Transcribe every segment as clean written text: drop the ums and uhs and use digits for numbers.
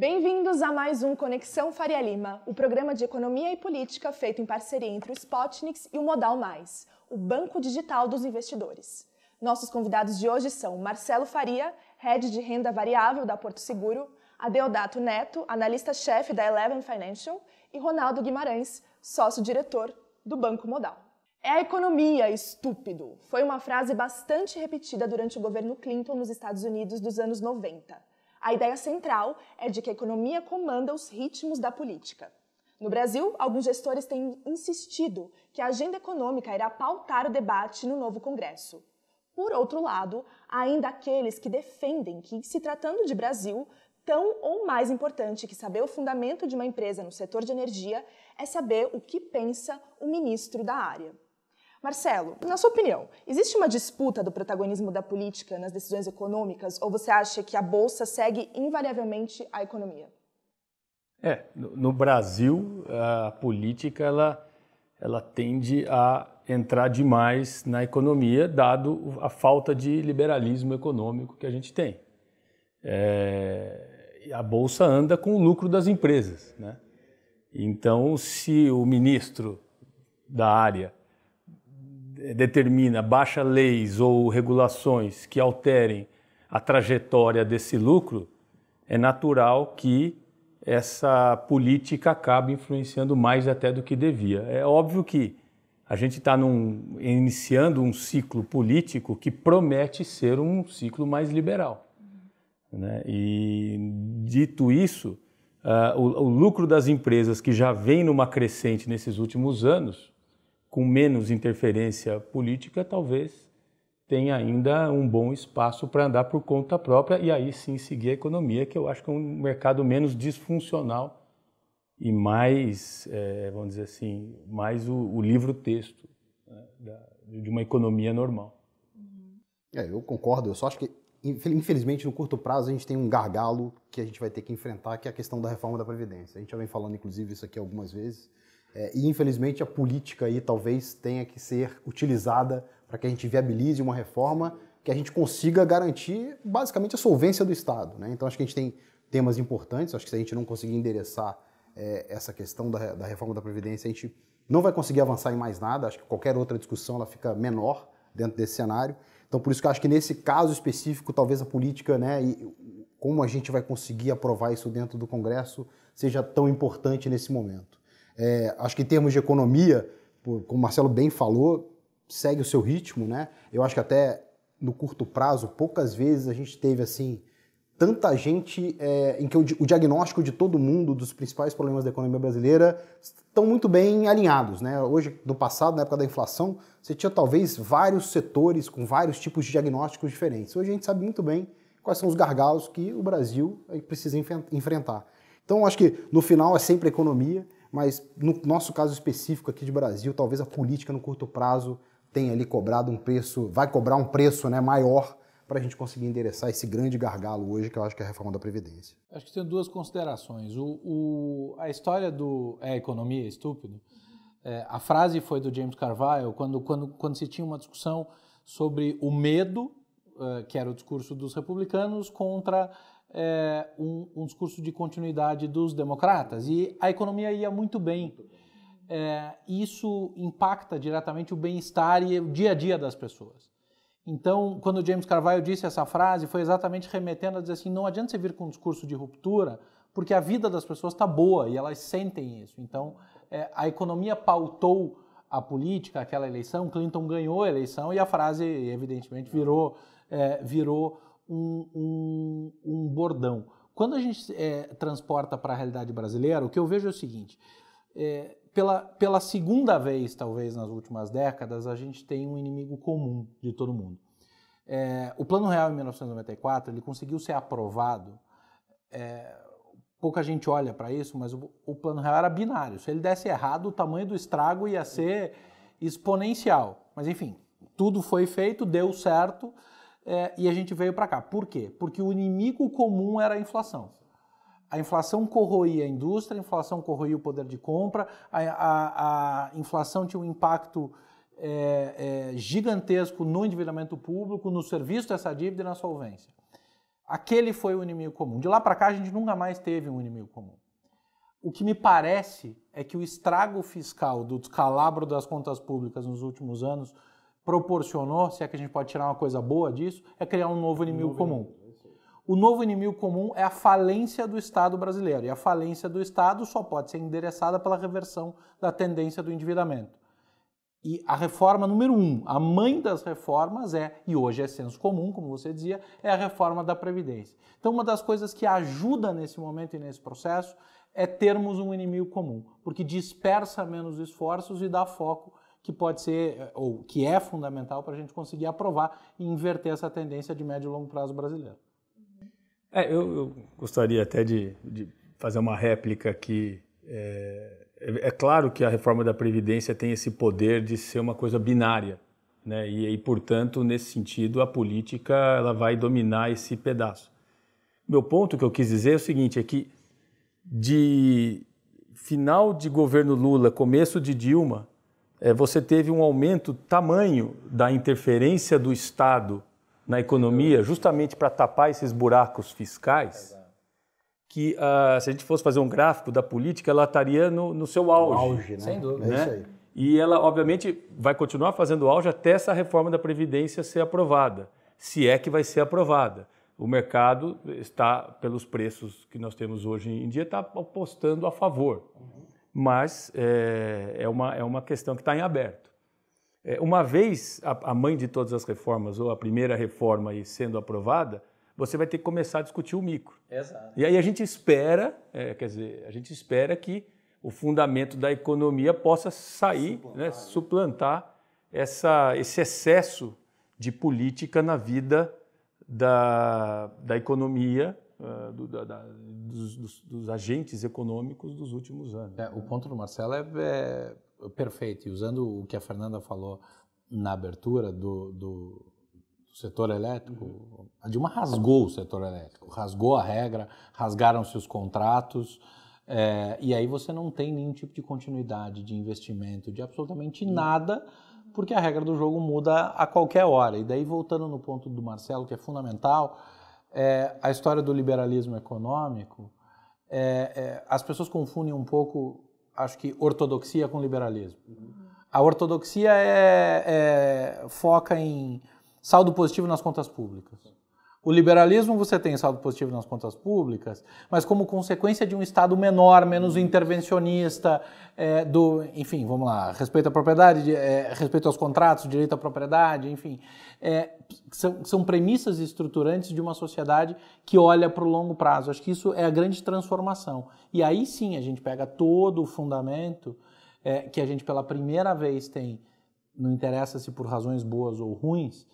Bem-vindos a mais um Conexão Faria Lima, o programa de economia e política feito em parceria entre o Spotnix e o Modal Mais, o banco digital dos investidores. Nossos convidados de hoje são Marcelo Faria, head de renda variável da Porto Seguro, Adeodato Neto, analista-chefe da Eleven Financial, e Ronaldo Guimarães, sócio-diretor do Banco Modal. É a economia, estúpido! Foi uma frase bastante repetida durante o governo Clinton nos Estados Unidos dos anos 90. A ideia central é de que a economia comanda os ritmos da política. No Brasil, alguns gestores têm insistido que a agenda econômica irá pautar o debate no novo Congresso. Por outro lado, há ainda aqueles que defendem que, se tratando de Brasil, tão ou mais importante que saber o fundamento de uma empresa no setor de energia é saber o que pensa o ministro da área. Marcelo, na sua opinião, existe uma disputa do protagonismo da política nas decisões econômicas ou você acha que a Bolsa segue invariavelmente a economia? No Brasil, a política ela tende a entrar demais na economia, dado a falta de liberalismo econômico que a gente tem. A Bolsa anda com o lucro das empresas, né? Então, se o ministro da área determina, baixa leis ou regulações que alterem a trajetória desse lucro, é natural que essa política acabe influenciando mais até do que devia. É óbvio que a gente está iniciando um ciclo político que promete ser um ciclo mais liberal, né? E, dito isso, o lucro das empresas que já vem numa crescente nesses últimos anos, com menos interferência política, talvez tenha ainda um bom espaço para andar por conta própria e aí sim seguir a economia, que eu acho que é um mercado menos disfuncional e mais, vamos dizer assim, mais o livro-texto, né, de uma economia normal. Eu concordo, eu só acho que, infelizmente, no curto prazo, a gente tem um gargalo que a gente vai ter que enfrentar, que é a questão da reforma da Previdência. A gente já vem falando, inclusive, isso aqui algumas vezes. E, infelizmente, a política aí talvez tenha que ser utilizada para que a gente viabilize uma reforma que a gente consiga garantir, basicamente, a solvência do Estado, né? Então, acho que a gente tem temas importantes, acho que se a gente não conseguir endereçar essa questão da reforma da Previdência, a gente não vai conseguir avançar em mais nada, acho que qualquer outra discussão ela fica menor dentro desse cenário. Então, por isso que eu acho que nesse caso específico, talvez a política, né, e como a gente vai conseguir aprovar isso dentro do Congresso, seja tão importante nesse momento. Acho que em termos de economia, como o Marcelo bem falou, segue o seu ritmo, né? Eu acho que até no curto prazo, poucas vezes a gente teve assim tanta gente em que o diagnóstico de todo mundo dos principais problemas da economia brasileira estão muito bem alinhados, né? Hoje, no passado, na época da inflação, você tinha talvez vários setores com vários tipos de diagnósticos diferentes. Hoje a gente sabe muito bem quais são os gargalos que o Brasil precisa enfrentar. Então, acho que no final é sempre a economia, mas no nosso caso específico aqui de Brasil, talvez a política no curto prazo tenha ali cobrado um preço, vai cobrar um preço, né, maior para a gente conseguir endereçar esse grande gargalo hoje, que eu acho que é a reforma da Previdência. Acho que tem duas considerações. A história do economia é estúpido, a frase foi do James Carville, quando se tinha uma discussão sobre o medo, que era o discurso dos republicanos, contra um discurso de continuidade dos democratas, e a economia ia muito bem. Isso impacta diretamente o bem-estar e o dia a dia das pessoas. Então, quando o James Carville disse essa frase, foi exatamente remetendo a dizer assim, não adianta você vir com um discurso de ruptura, porque a vida das pessoas está boa e elas sentem isso. Então, a economia pautou a política, aquela eleição, Clinton ganhou a eleição e a frase, evidentemente, virou um bordão. Quando a gente transporta para a realidade brasileira, o que eu vejo é o seguinte, pela segunda vez, talvez, nas últimas décadas, a gente tem um inimigo comum de todo mundo. O Plano Real, em 1994, ele conseguiu ser aprovado, pouca gente olha para isso, mas o Plano Real era binário. Se ele desse errado, o tamanho do estrago ia ser exponencial. Mas, enfim, tudo foi feito, deu certo, e a gente veio para cá. Por quê? Porque o inimigo comum era a inflação. A inflação corroía a indústria, a inflação corroía o poder de compra, a inflação tinha um impacto gigantesco no endividamento público, no serviço dessa dívida e na solvência. Aquele foi o inimigo comum. De lá para cá, a gente nunca mais teve um inimigo comum. O que me parece é que o estrago fiscal do descalabro das contas públicas nos últimos anos proporcionou, se é que a gente pode tirar uma coisa boa disso, é criar um novo inimigo comum. O novo inimigo comum é a falência do Estado brasileiro. E a falência do Estado só pode ser endereçada pela reversão da tendência do endividamento. E a reforma número 1, a mãe das reformas e hoje é senso comum, como você dizia, é a reforma da Previdência. Então, uma das coisas que ajuda nesse momento e nesse processo é termos um inimigo comum, porque dispersa menos esforços e dá foco que pode ser, ou que é fundamental para a gente conseguir aprovar e inverter essa tendência de médio e longo prazo brasileiro. Eu gostaria até de fazer uma réplica aqui. É claro que a reforma da Previdência tem esse poder de ser uma coisa binária, né? E, portanto, nesse sentido, a política ela vai dominar esse pedaço. Meu ponto que eu quis dizer é o seguinte, é que de final de governo Lula, começo de Dilma, você teve um aumento tamanho da interferência do Estado na economia, justamente para tapar esses buracos fiscais, que se a gente fosse fazer um gráfico da política, ela estaria no seu auge. Né? Sem dúvida. É isso aí. E ela, obviamente, vai continuar fazendo auge até essa reforma da Previdência ser aprovada, se é que vai ser aprovada. O mercado está, pelos preços que nós temos hoje em dia, está apostando a favor. Mas é uma questão que está em aberto. Uma vez a mãe de todas as reformas, ou a primeira reforma aí sendo aprovada, você vai ter que começar a discutir o micro. Exato. E aí a gente espera, que o fundamento da economia possa sair, suplantar esse excesso de política na vida da economia, dos agentes econômicos dos últimos anos. O ponto do Marcelo é perfeito. E usando o que a Fernanda falou na abertura do setor elétrico, a Dilma rasgou o setor elétrico, rasgou a regra, rasgaram-se os contratos, e aí você não tem nenhum tipo de continuidade de investimento, de absolutamente nada, porque a regra do jogo muda a qualquer hora. E daí, voltando no ponto do Marcelo, que é fundamental, a história do liberalismo econômico, as pessoas confundem um pouco, acho que, ortodoxia com liberalismo. A ortodoxia foca em saldo positivo nas contas públicas. O liberalismo, você tem saldo positivo nas contas públicas, mas como consequência de um Estado menor, menos intervencionista, enfim, vamos lá, respeito à propriedade, respeito aos contratos, direito à propriedade, enfim. São premissas estruturantes de uma sociedade que olha para o longo prazo. Acho que isso é a grande transformação. E aí sim a gente pega todo o fundamento que a gente pela primeira vez tem, não interessa se por razões boas ou ruins,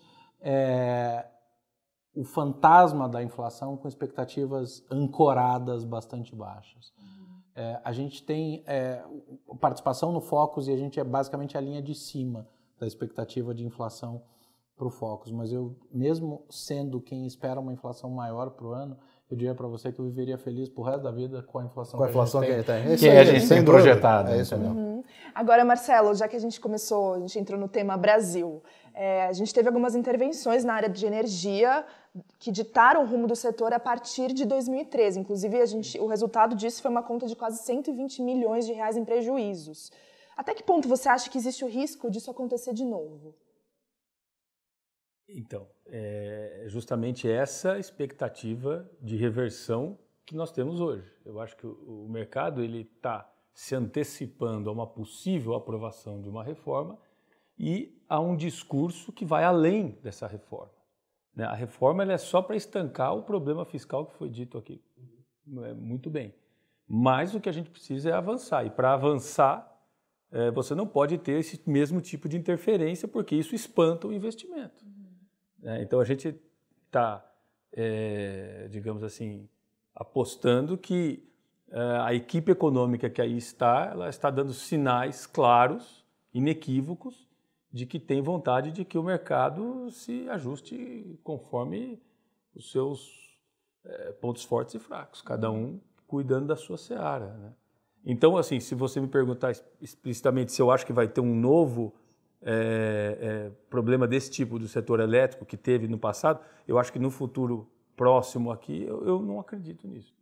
o fantasma da inflação com expectativas ancoradas bastante baixas. A gente tem participação no Focus e a gente é basicamente a linha de cima da expectativa de inflação para o Focus, mas eu, mesmo sendo quem espera uma inflação maior para o ano, eu diria para você que eu viveria feliz pro resto da vida com a inflação que a gente tem. Que a gente tem projetado. É isso mesmo. Agora, Marcelo, já que a gente entrou no tema Brasil, a gente teve algumas intervenções na área de energia que ditaram o rumo do setor a partir de 2013. Inclusive, o resultado disso foi uma conta de quase 120 milhões de reais em prejuízos. Até que ponto você acha que existe o risco disso acontecer de novo? Então, é justamente essa expectativa de reversão que nós temos hoje. Eu acho que o mercado está se antecipando a uma possível aprovação de uma reforma e a um discurso que vai além dessa reforma. A reforma ela é só para estancar o problema fiscal que foi dito aqui. Muito bem. Mas o que a gente precisa é avançar. E para avançar, você não pode ter esse mesmo tipo de interferência, porque isso espanta o investimento. Então a gente está, digamos assim, apostando que a equipe econômica que aí ela está dando sinais claros, inequívocos, de que tem vontade de que o mercado se ajuste conforme os seus pontos fortes e fracos, cada um cuidando da sua seara, né? Então, assim, se você me perguntar explicitamente se eu acho que vai ter um novo problema desse tipo do setor elétrico que teve no passado, eu acho que no futuro próximo aqui, eu não acredito nisso.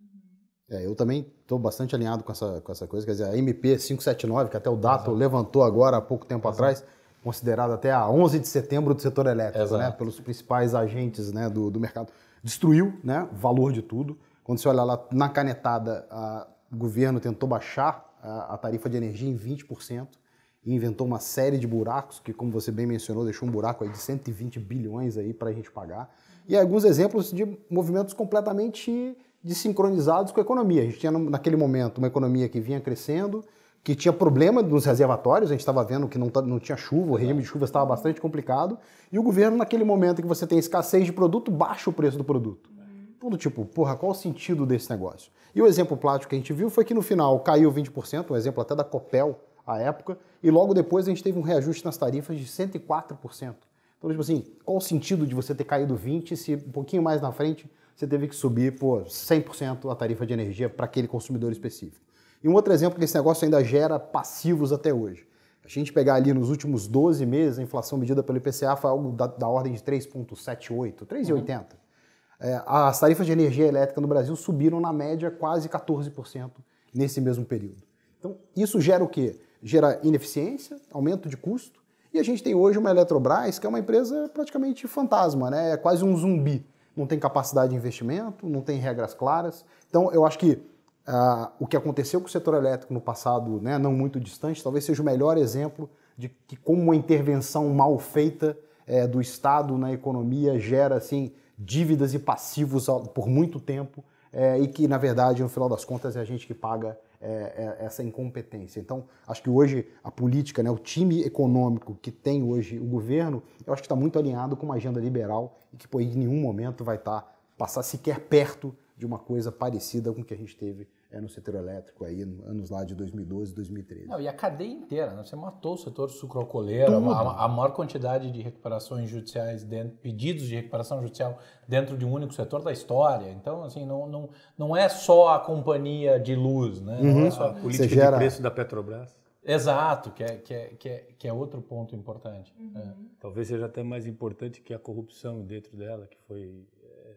Eu também estou bastante alinhado com essa coisa, quer dizer, a MP 579, que até o Dato levantou agora há pouco tempo atrás, considerada até a 11 de setembro do setor elétrico, né, pelos principais agentes, né, do mercado, destruiu, né, o valor de tudo. Quando você olha lá na canetada, o governo tentou baixar a tarifa de energia em 20% e inventou uma série de buracos, que, como você bem mencionou, deixou um buraco aí de 120 bilhões aí para a gente pagar. E alguns exemplos de movimentos completamente desincronizados com a economia. A gente tinha, naquele momento, uma economia que vinha crescendo, que tinha problema nos reservatórios, a gente estava vendo que não tinha chuva, o regime de chuva estava bastante complicado, e o governo, naquele momento em que você tem escassez de produto, baixa o preço do produto. Tudo tipo, porra, qual o sentido desse negócio? E o exemplo prático que a gente viu foi que no final caiu 20%, um exemplo até da Copel, à época, e logo depois a gente teve um reajuste nas tarifas de 104%. Então, tipo assim, qual o sentido de você ter caído 20% se um pouquinho mais na frente você teve que subir 100% a tarifa de energia para aquele consumidor específico? E um outro exemplo que esse negócio ainda gera passivos até hoje. A gente pegar ali nos últimos 12 meses, a inflação medida pelo IPCA foi algo da ordem de 3,78, 3,80. As tarifas de energia elétrica no Brasil subiram na média quase 14% nesse mesmo período. Então, isso gera o quê? Gera ineficiência, aumento de custo, e a gente tem hoje uma Eletrobras que é uma empresa praticamente fantasma, né? É quase um zumbi. Não tem capacidade de investimento, não tem regras claras. Então, eu acho que o que aconteceu com o setor elétrico no passado, né, não muito distante, talvez seja o melhor exemplo de que como uma intervenção mal feita do Estado na economia gera assim, dívidas e passivos por muito tempo e que, na verdade, no final das contas, é a gente que paga essa incompetência. Então, acho que hoje a política, né, o time econômico que tem hoje o governo, eu acho que está muito alinhado com uma agenda liberal e que, em nenhum momento vai passar sequer perto de uma coisa parecida com o que a gente teve no setor elétrico aí, anos lá de 2012, 2013. Não, e a cadeia inteira, né? Você matou o setor sucroalcooleiro, a maior quantidade de recuperações judiciais, pedidos de recuperação judicial dentro de um único setor da história. Então, assim, não é só a companhia de luz, né? Não é só a política de preço da Petrobras. Exato, que é outro ponto importante. Talvez seja até mais importante que a corrupção dentro dela, que foi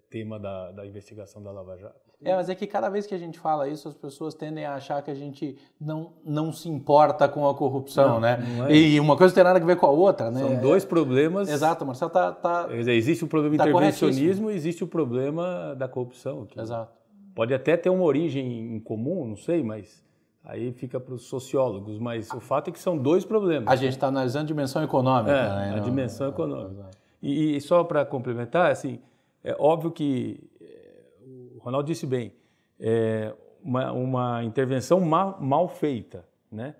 tema da investigação da Lava Jato. Mas é que cada vez que a gente fala isso, as pessoas tendem a achar que a gente não se importa com a corrupção, né? Não é. E uma coisa não tem nada a ver com a outra, né? São dois problemas. Exato, Marcelo Quer dizer, existe o problema do intervencionismo e existe o problema da corrupção. Exato. Pode até ter uma origem em comum, não sei, mas aí fica para os sociólogos. Mas o fato é que são dois problemas. A gente está analisando a dimensão econômica. Né? A dimensão econômica. E só para complementar, assim, é óbvio que o Ronaldo disse bem, uma intervenção mal feita, né?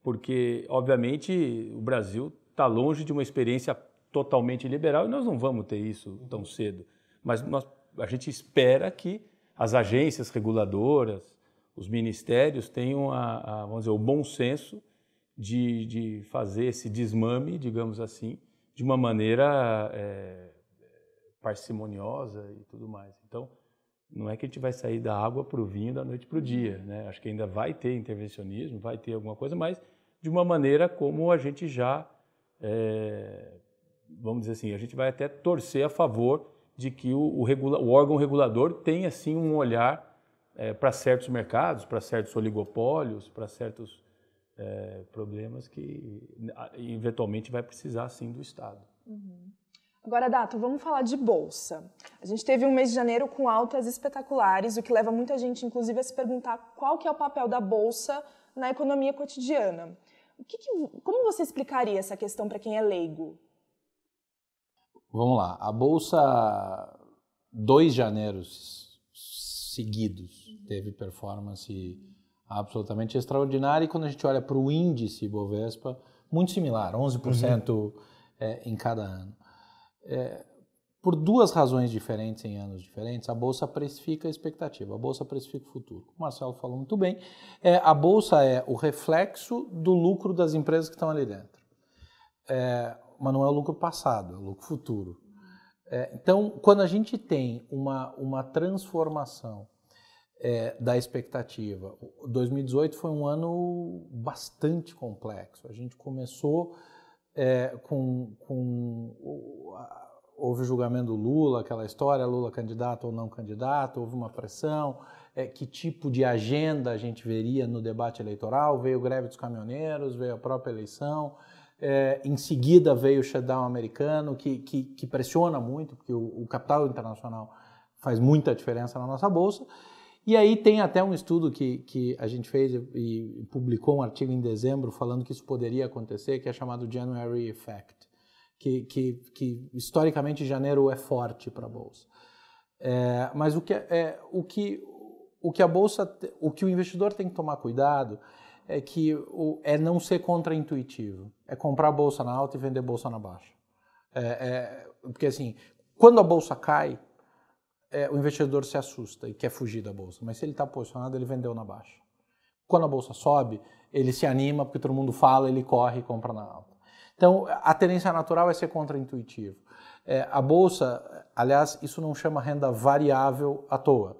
Porque, obviamente, o Brasil está longe de uma experiência totalmente liberal e nós não vamos ter isso tão cedo. Mas a gente espera que as agências reguladoras, os ministérios tenham vamos dizer, o bom senso de fazer esse desmame, digamos assim, de uma maneira parcimoniosa e tudo mais. Então, não é que a gente vai sair da água para o vinho da noite para o dia, né? Acho que ainda vai ter intervencionismo, vai ter alguma coisa, mas de uma maneira como a gente já, vamos dizer assim, a gente vai até torcer a favor de que o órgão regulador tenha, sim, um olhar para certos mercados, para certos oligopólios, para certos problemas que eventualmente vai precisar, sim, do Estado. Uhum. Agora, Dato, vamos falar de bolsa. A gente teve um mês de janeiro com altas espetaculares, o que leva muita gente, inclusive, a se perguntar qual que é o papel da bolsa na economia cotidiana. Como você explicaria essa questão para quem é leigo? Vamos lá. A bolsa, 2 janeiros seguidos, teve performance absolutamente extraordinária. E quando a gente olha para o índice Bovespa, muito similar, 11% em cada ano. Por 2 razões diferentes em anos diferentes, a Bolsa precifica a expectativa, a Bolsa precifica o futuro. O Marcelo falou muito bem, a Bolsa é o reflexo do lucro das empresas que estão ali dentro. Mas não é o lucro passado, é o lucro futuro. Então, quando a gente tem uma transformação da expectativa, 2018 foi um ano bastante complexo. A gente começou com houve o julgamento do Lula, aquela história, Lula candidato ou não candidato, houve uma pressão, que tipo de agenda a gente veria no debate eleitoral, veio greve dos caminhoneiros, veio a própria eleição, em seguida veio o shutdown americano, que pressiona muito, porque o capital internacional faz muita diferença na nossa bolsa. E aí tem até um estudo que a gente fez e publicou um artigo em dezembro falando que isso poderia acontecer, que é chamado January Effect, que historicamente janeiro é forte para a bolsa. Mas o que a bolsa, o que o investidor tem que tomar cuidado é que é não ser contraintuitivo, é comprar bolsa na alta e vender bolsa na baixa. Porque assim, quando a bolsa cai, o investidor se assusta e quer fugir da bolsa, mas se ele está posicionado, ele vendeu na baixa. Quando a bolsa sobe, ele se anima porque todo mundo fala, ele corre e compra na alta. Então, a tendência natural é ser contraintuitivo. A bolsa, aliás, isso não chama renda variável à toa.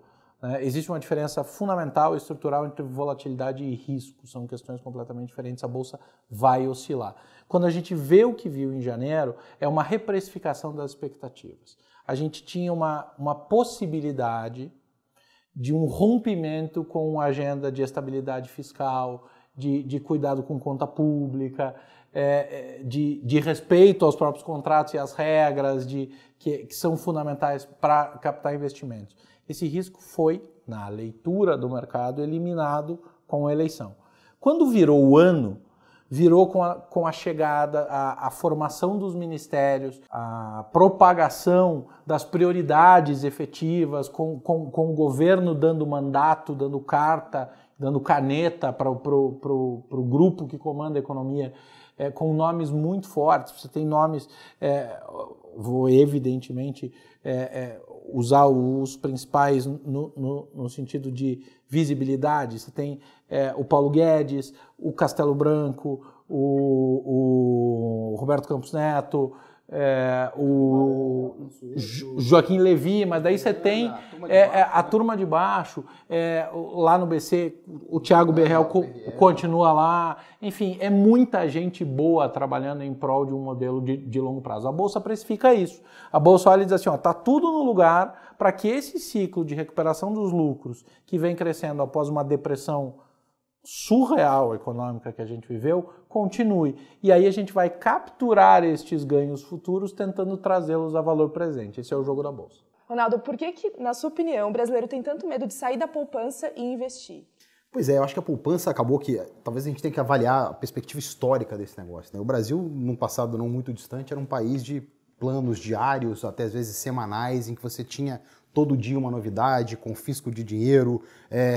Existe uma diferença fundamental e estrutural entre volatilidade e risco, são questões completamente diferentes, a bolsa vai oscilar. Quando a gente vê o que viu em janeiro, é uma reprecificação das expectativas. A gente tinha uma possibilidade de um rompimento com a agenda de estabilidade fiscal, de cuidado com conta pública, de respeito aos próprios contratos e às regras que são fundamentais para captar investimentos. Esse risco foi, na leitura do mercado, eliminado com a eleição. Quando virou o ano, virou com a chegada, a formação dos ministérios, a propagação das prioridades efetivas, com o governo dando mandato, dando carta, dando caneta para o grupo que comanda a economia, com nomes muito fortes. Você tem nomes, vou evidentemente usar os principais no sentido de visibilidade. Você tem o Paulo Guedes, o Castelo Branco, o Roberto Campos Neto, o Joaquim Levy, mas daí você tem a turma de baixo, lá no BC, o Thiago Berrel continua lá, enfim, é muita gente boa trabalhando em prol de um modelo de longo prazo. A Bolsa precifica isso. A Bolsa olha e diz assim, está tudo no lugar para que esse ciclo de recuperação dos lucros, que vem crescendo após uma depressão surreal econômica que a gente viveu, continue. E aí a gente vai capturar estes ganhos futuros tentando trazê-los a valor presente. Esse é o jogo da Bolsa. Ronaldo, por que, na sua opinião, o brasileiro tem tanto medo de sair da poupança e investir? Pois é, eu acho que a poupança acabou que... Talvez a gente tenha que avaliar a perspectiva histórica desse negócio, né? O Brasil, num passado não muito distante, era um país de planos diários, até às vezes semanais, em que você tinha todo dia uma novidade, confisco de dinheiro,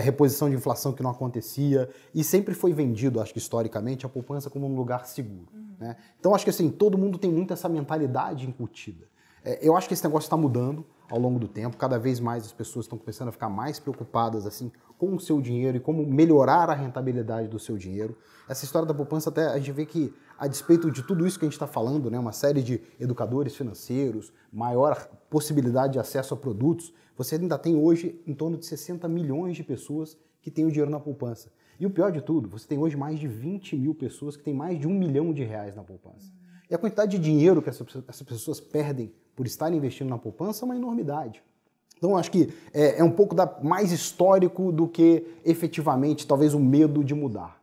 reposição de inflação que não acontecia, e sempre foi vendido, acho que historicamente, a poupança como um lugar seguro. Né? Então acho que assim, todo mundo tem muito essa mentalidade incutida. Eu acho que esse negócio está mudando ao longo do tempo, cada vez mais as pessoas estão começando a ficar mais preocupadas assim, com o seu dinheiro e como melhorar a rentabilidade do seu dinheiro. Essa história da poupança, até a gente vê que, a despeito de tudo isso que a gente está falando, né, uma série de educadores financeiros, maior possibilidade de acesso a produtos, você ainda tem hoje em torno de 60 milhões de pessoas que têm o dinheiro na poupança. E o pior de tudo, você tem hoje mais de 20 mil pessoas que têm mais de R$1 milhão na poupança. E a quantidade de dinheiro que essas pessoas perdem por estarem investindo na poupança é uma enormidade. Então, eu acho que é um pouco mais histórico do que, efetivamente, talvez o medo de mudar.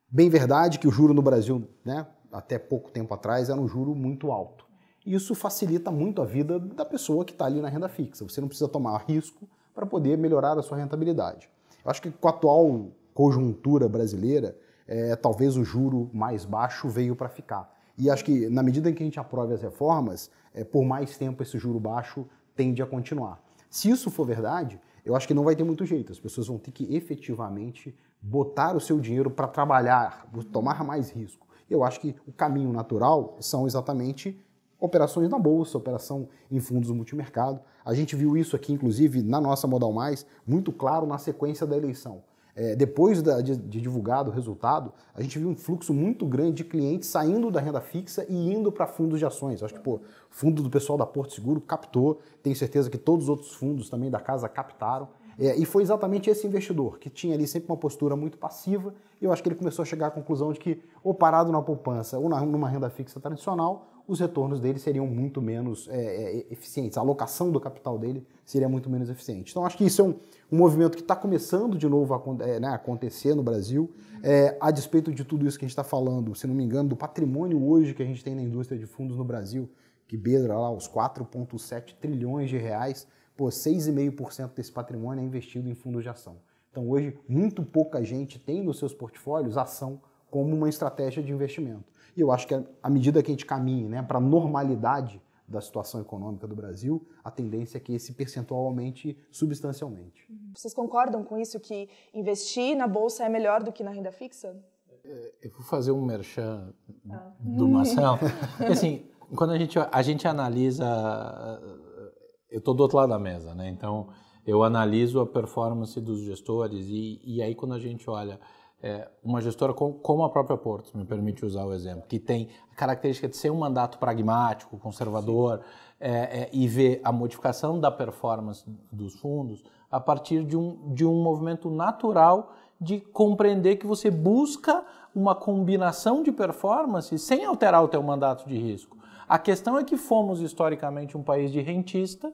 Bem verdade que o juro no Brasil, né, até pouco tempo atrás, era um juro muito alto. E isso facilita muito a vida da pessoa que está ali na renda fixa. Você não precisa tomar risco para poder melhorar a sua rentabilidade. Eu acho que com a atual conjuntura brasileira, talvez o juro mais baixo veio para ficar. E acho que, na medida em que a gente aprove as reformas, por mais tempo esse juro baixo tende a continuar. Se isso for verdade, eu acho que não vai ter muito jeito. As pessoas vão ter que efetivamente botar o seu dinheiro para trabalhar, tomar mais risco. Eu acho que o caminho natural são exatamente operações na bolsa, operação em fundos multimercado. A gente viu isso aqui, inclusive, na nossa Modal Mais, muito claro na sequência da eleição. Depois de divulgado o resultado, a gente viu um fluxo muito grande de clientes saindo da renda fixa e indo para fundos de ações. Eu acho que o fundo do pessoal da Porto Seguro captou, tenho certeza que todos os outros fundos também da casa captaram. E foi exatamente esse investidor, que tinha ali sempre uma postura muito passiva, e eu acho que ele começou a chegar à conclusão de que, ou parado na poupança ou numa renda fixa tradicional, os retornos dele seriam muito menos eficientes, a alocação do capital dele seria muito menos eficiente. Então, acho que isso é um movimento que está começando de novo a acontecer no Brasil, a despeito de tudo isso que a gente está falando, se não me engano, do patrimônio hoje que a gente tem na indústria de fundos no Brasil, que beira lá os 4,7 trilhões de reais, 6,5% desse patrimônio é investido em fundos de ação. Então, hoje, muito pouca gente tem nos seus portfólios ação como uma estratégia de investimento. E eu acho que à medida que a gente caminha, né, para a normalidade da situação econômica do Brasil, a tendência é que esse percentual aumente substancialmente. Vocês concordam com isso, que investir na Bolsa é melhor do que na renda fixa? Eu vou fazer um merchan do Marcel. Assim, quando a gente analisa... Eu estou do outro lado da mesa, né? Então, eu analiso a performance dos gestores e aí quando a gente olha... uma gestora como a própria Portos, me permite usar o exemplo, que tem a característica de ser um mandato pragmático, conservador, e ver a modificação da performance dos fundos a partir de um movimento natural de compreender que você busca uma combinação de performance sem alterar o teu mandato de risco. A questão é que fomos historicamente um país de rentista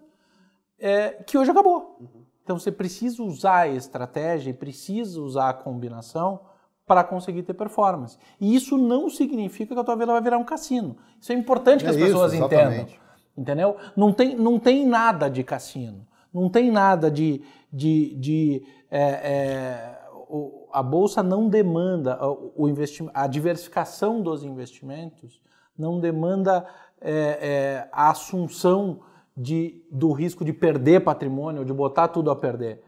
que hoje acabou. Então você precisa usar a estratégia e precisa usar a combinação para conseguir ter performance. E isso não significa que a tua vida vai virar um cassino. Isso é importante que as pessoas entendam. Entendeu? Não tem nada de cassino. Não tem nada a Bolsa não demanda, a diversificação dos investimentos não demanda a assunção do risco de perder patrimônio, ou de botar tudo a perder.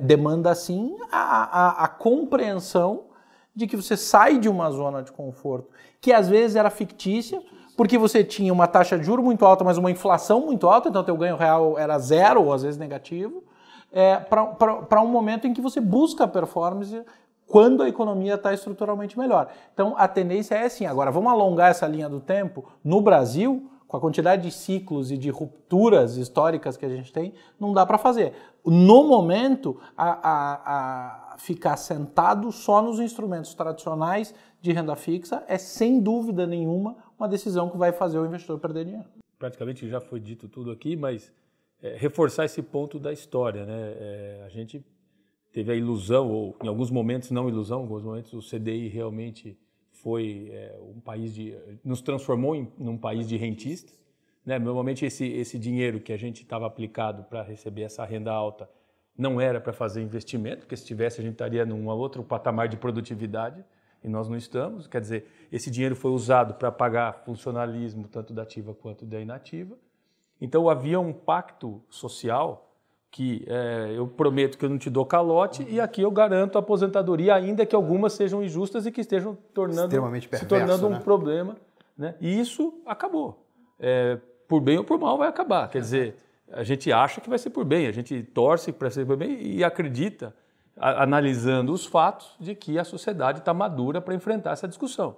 Demanda, sim, a compreensão de que você sai de uma zona de conforto, que às vezes era fictícia, porque você tinha uma taxa de juros muito alta, mas uma inflação muito alta, então teu ganho real era zero, ou às vezes negativo, para um momento em que você busca a performance quando a economia está estruturalmente melhor. Então, a tendência é assim. Agora, vamos alongar essa linha do tempo. No Brasil, com a quantidade de ciclos e de rupturas históricas que a gente tem, não dá para fazer. No momento, ficar sentado só nos instrumentos tradicionais de renda fixa é, sem dúvida nenhuma, uma decisão que vai fazer o investidor perder dinheiro. Praticamente já foi dito tudo aqui, mas reforçar esse ponto da história, né? A gente teve a ilusão, ou em alguns momentos não ilusão, em alguns momentos o CDI realmente foi um país nos transformou num país de rentistas, né? Normalmente esse dinheiro que a gente estava aplicado para receber essa renda alta não era para fazer investimento, porque se tivesse a gente estaria num outro patamar de produtividade e nós não estamos. Quer dizer, esse dinheiro foi usado para pagar funcionalismo tanto da ativa quanto da inativa. Então havia um pacto social que eu prometo que eu não te dou calote e aqui eu garanto a aposentadoria, ainda que algumas sejam injustas e que estejam se tornando um problema, né? E isso acabou. Por bem ou por mal vai acabar. Quer dizer, a gente acha que vai ser por bem, a gente torce para ser por bem e acredita, analisando os fatos, de que a sociedade está madura para enfrentar essa discussão.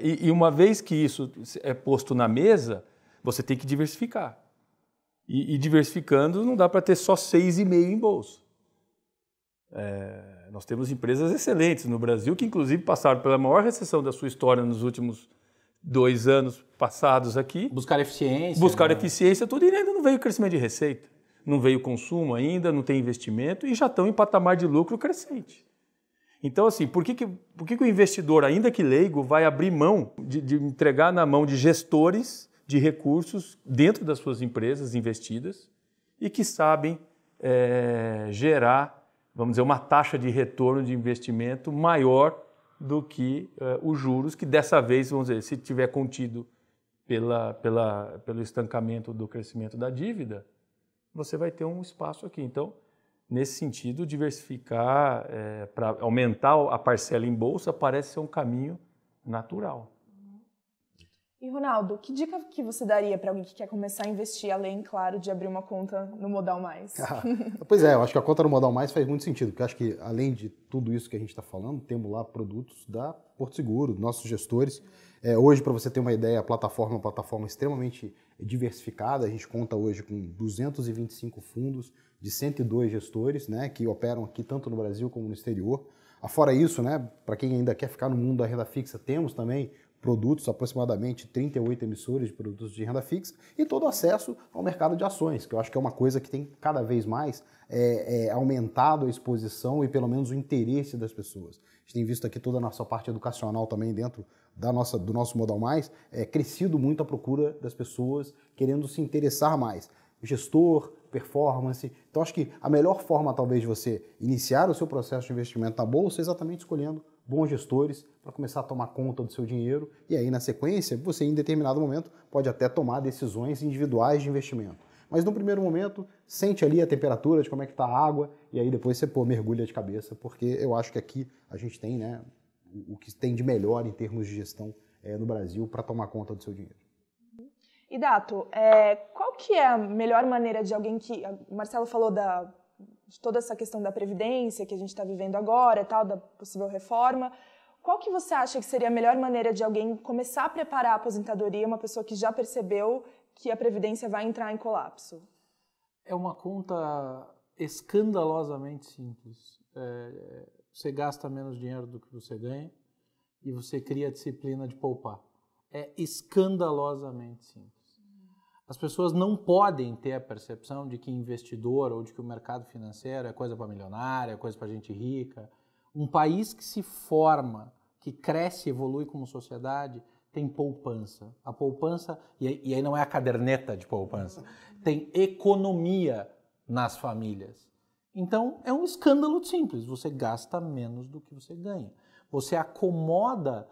E uma vez que isso é posto na mesa, você tem que diversificar. E diversificando não dá para ter só 6,5 em bolsa. Nós temos empresas excelentes no Brasil que inclusive passaram pela maior recessão da sua história nos últimos 2 anos passados aqui. Buscaram eficiência. Buscaram eficiência, tudo, e ainda não veio crescimento de receita. Não veio consumo ainda, não tem investimento e já estão em patamar de lucro crescente. Então, assim, por que o investidor, ainda que leigo, vai abrir mão de entregar na mão de gestores de recursos dentro das suas empresas investidas e que sabem gerar, vamos dizer, uma taxa de retorno de investimento maior do que os juros, que dessa vez, vamos dizer, se tiver contido pelo estancamento do crescimento da dívida, você vai ter um espaço aqui. Então, nesse sentido, diversificar para aumentar a parcela em bolsa parece ser um caminho natural. E, Ronaldo, que dica que você daria para alguém que quer começar a investir, além, claro, de abrir uma conta no Modal Mais? Pois eu acho que a conta no Modal Mais faz muito sentido, porque eu acho que, além de tudo isso que a gente está falando, temos lá produtos da Porto Seguro, nossos gestores. Hoje, para você ter uma ideia, a plataforma é uma plataforma extremamente diversificada. A gente conta hoje com 225 fundos de 102 gestores, né, que operam aqui tanto no Brasil como no exterior. Fora isso, né, para quem ainda quer ficar no mundo da renda fixa, temos também produtos, aproximadamente 38 emissoras de produtos de renda fixa, e todo acesso ao mercado de ações, que eu acho que é uma coisa que tem cada vez mais aumentado a exposição e pelo menos o interesse das pessoas. A gente tem visto aqui toda a nossa parte educacional também dentro do nosso Modal Mais, crescido muito a procura das pessoas querendo se interessar mais. Gestor, performance. Então, acho que a melhor forma, talvez, de você iniciar o seu processo de investimento na bolsa é exatamente escolhendo bons gestores para começar a tomar conta do seu dinheiro e aí, na sequência, você, em determinado momento, pode até tomar decisões individuais de investimento. Mas, no primeiro momento, sente ali a temperatura de como é que está a água e aí depois você mergulha de cabeça, porque eu acho que aqui a gente tem, né, o que tem de melhor em termos de gestão no Brasil para tomar conta do seu dinheiro. E Dato, qual que é a melhor maneira de alguém que... O Marcelo falou de toda essa questão da previdência que a gente está vivendo agora e tal, da possível reforma. Qual que você acha que seria a melhor maneira de alguém começar a preparar a aposentadoria, uma pessoa que já percebeu que a previdência vai entrar em colapso? É uma conta escandalosamente simples. Você gasta menos dinheiro do que você ganha e você cria a disciplina de poupar. É escandalosamente simples. As pessoas não podem ter a percepção de que investidor ou de que o mercado financeiro é coisa para milionário, é coisa para gente rica. Um país que se forma, que cresce e evolui como sociedade, tem poupança. A poupança, e aí não é a caderneta de poupança, tem economia nas famílias. Então, é um escândalo simples. Você gasta menos do que você ganha. Você acomoda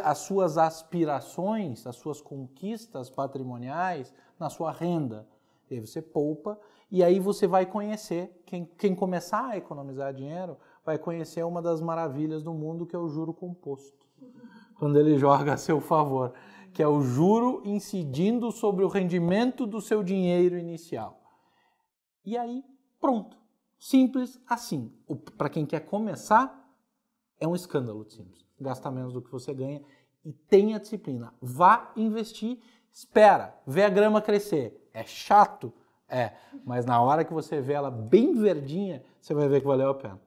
as suas aspirações, as suas conquistas patrimoniais na sua renda. E aí você poupa e aí você vai conhecer, quem começar a economizar dinheiro, vai conhecer uma das maravilhas do mundo, que é o juro composto. Quando ele joga a seu favor, que é o juro incidindo sobre o rendimento do seu dinheiro inicial. E aí, pronto. Simples assim. Para quem quer começar, é um escândalo de simples. Gasta menos do que você ganha e tenha disciplina. Vá investir, espera, vê a grama crescer. É chato? Mas na hora que você vê ela bem verdinha, você vai ver que valeu a pena.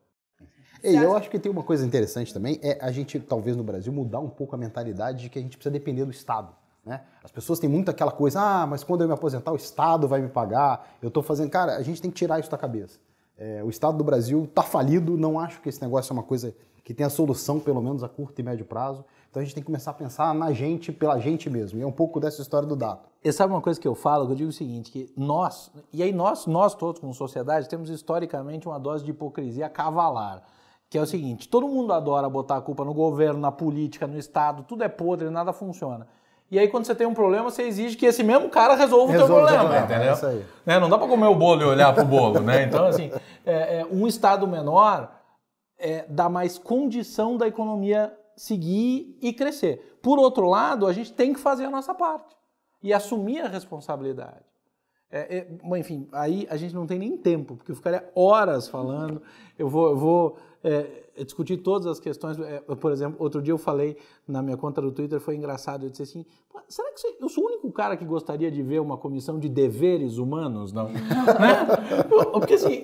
E eu acho que tem uma coisa interessante também, a gente, talvez no Brasil, mudar um pouco a mentalidade de que a gente precisa depender do Estado. Né? As pessoas têm muito aquela coisa, mas quando eu me aposentar o Estado vai me pagar, eu estou fazendo... Cara, a gente tem que tirar isso da cabeça. O Estado do Brasil está falido, não acho que esse negócio é uma coisa que tenha solução, pelo menos a curto e médio prazo. Então a gente tem que começar a pensar na gente, pela gente mesmo. E é um pouco dessa história do Dato. E sabe uma coisa que eu falo? Eu digo o seguinte, que nós todos como sociedade, temos historicamente uma dose de hipocrisia cavalar. Que é o seguinte, todo mundo adora botar a culpa no governo, na política, no Estado, tudo é podre, nada funciona. E aí quando você tem um problema, você exige que esse mesmo cara resolva o teu problema, entendeu? É isso aí. Não dá para comer o bolo e olhar pro bolo, né? Então, assim, um Estado menor dá mais condição da economia seguir e crescer. Por outro lado, a gente tem que fazer a nossa parte e assumir a responsabilidade. Enfim, aí a gente não tem nem tempo, porque eu ficaria horas falando, eu vou discutir todas as questões. Por exemplo, outro dia eu falei na minha conta do Twitter, foi engraçado, eu disse assim, será que eu sou o único cara que gostaria de ver uma comissão de deveres humanos? Não? Né? Porque assim,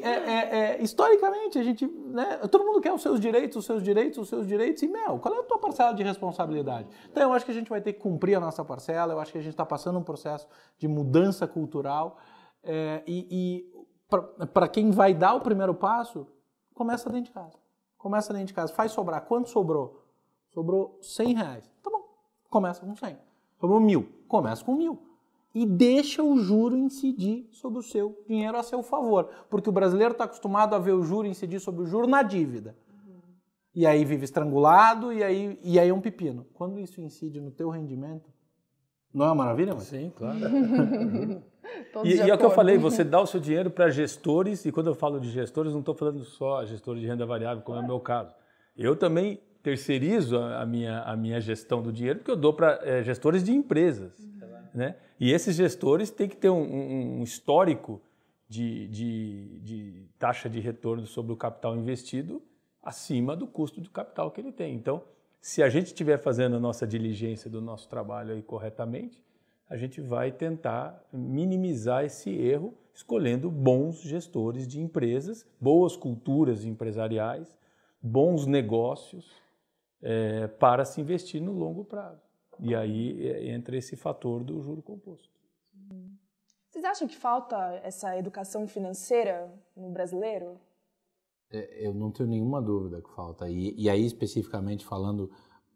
historicamente a gente, né, todo mundo quer os seus direitos, e qual é a tua parcela de responsabilidade? Então eu acho que a gente vai ter que cumprir a nossa parcela, eu acho que a gente está passando um processo de mudança cultural e para quem vai dar o primeiro passo, começa dentro de casa. Começa dentro de casa, faz sobrar. Quanto sobrou? Sobrou R$100. Tá bom, começa com 100. Sobrou 1.000, começa com 1.000. E deixa o juro incidir sobre o seu dinheiro a seu favor. Porque o brasileiro está acostumado a ver o juro incidir sobre o juro na dívida. E aí vive estrangulado e aí é um pepino. Quando isso incide no teu rendimento, não é uma maravilha, mas? Sim, claro. E é o que eu falei, você dá o seu dinheiro para gestores, e quando eu falo de gestores, não estou falando só gestores de renda variável, como é o meu caso. Eu também terceirizo a minha gestão do dinheiro, porque eu dou para gestores de empresas. Né? E esses gestores têm que ter um histórico de taxa de retorno sobre o capital investido acima do custo do capital que ele tem. Então, se a gente estiver fazendo a nossa diligência do nosso trabalho aí corretamente, a gente vai tentar minimizar esse erro escolhendo bons gestores de empresas, boas culturas empresariais, bons negócios para se investir no longo prazo. E aí entra esse fator do juro composto. Vocês acham que falta essa educação financeira no brasileiro? Eu não tenho nenhuma dúvida que falta. E aí, especificamente falando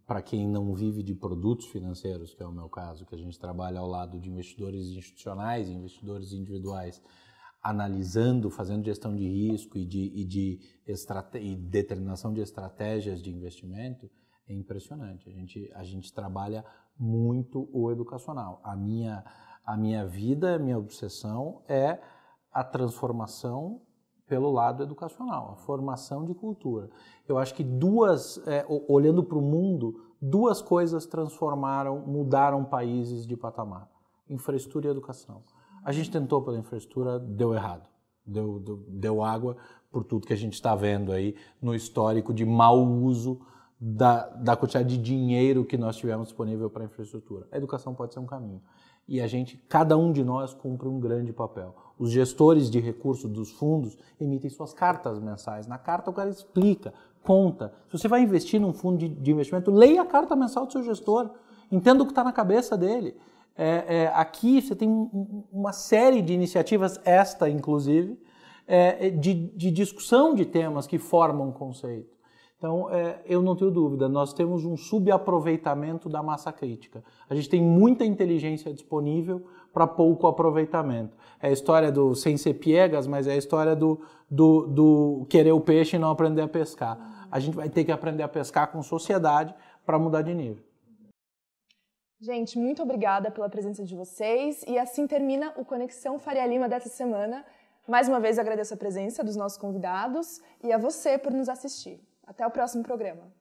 para quem não vive de produtos financeiros, que é o meu caso, que a gente trabalha ao lado de investidores institucionais, investidores individuais, analisando, fazendo gestão de risco e determinação de estratégias de investimento, é impressionante. A gente trabalha muito o educacional. A minha vida, a minha obsessão é a transformação pelo lado educacional, a formação de cultura. Eu acho que olhando para o mundo, duas coisas mudaram países de patamar: infraestrutura e educação. A gente tentou pela infraestrutura, deu errado. Deu água por tudo que a gente está vendo aí no histórico de mau uso da quantidade de dinheiro que nós tivemos disponível para a infraestrutura. A educação pode ser um caminho. E cada um de nós cumpre um grande papel. Os gestores de recursos dos fundos emitem suas cartas mensais. Na carta o cara explica, conta. Se você vai investir num fundo de investimento, leia a carta mensal do seu gestor. Entenda o que está na cabeça dele. Aqui você tem uma série de iniciativas, esta inclusive, de discussão de temas que formam um conceito. Então, eu não tenho dúvida, nós temos um subaproveitamento da massa crítica. A gente tem muita inteligência disponível para pouco aproveitamento. É a história do sem ser piegas, mas é a história do querer o peixe e não aprender a pescar. A gente vai ter que aprender a pescar com sociedade para mudar de nível. Gente, muito obrigada pela presença de vocês. E assim termina o Conexão Faria Lima dessa semana. Mais uma vez agradeço a presença dos nossos convidados e a você por nos assistir. Até o próximo programa.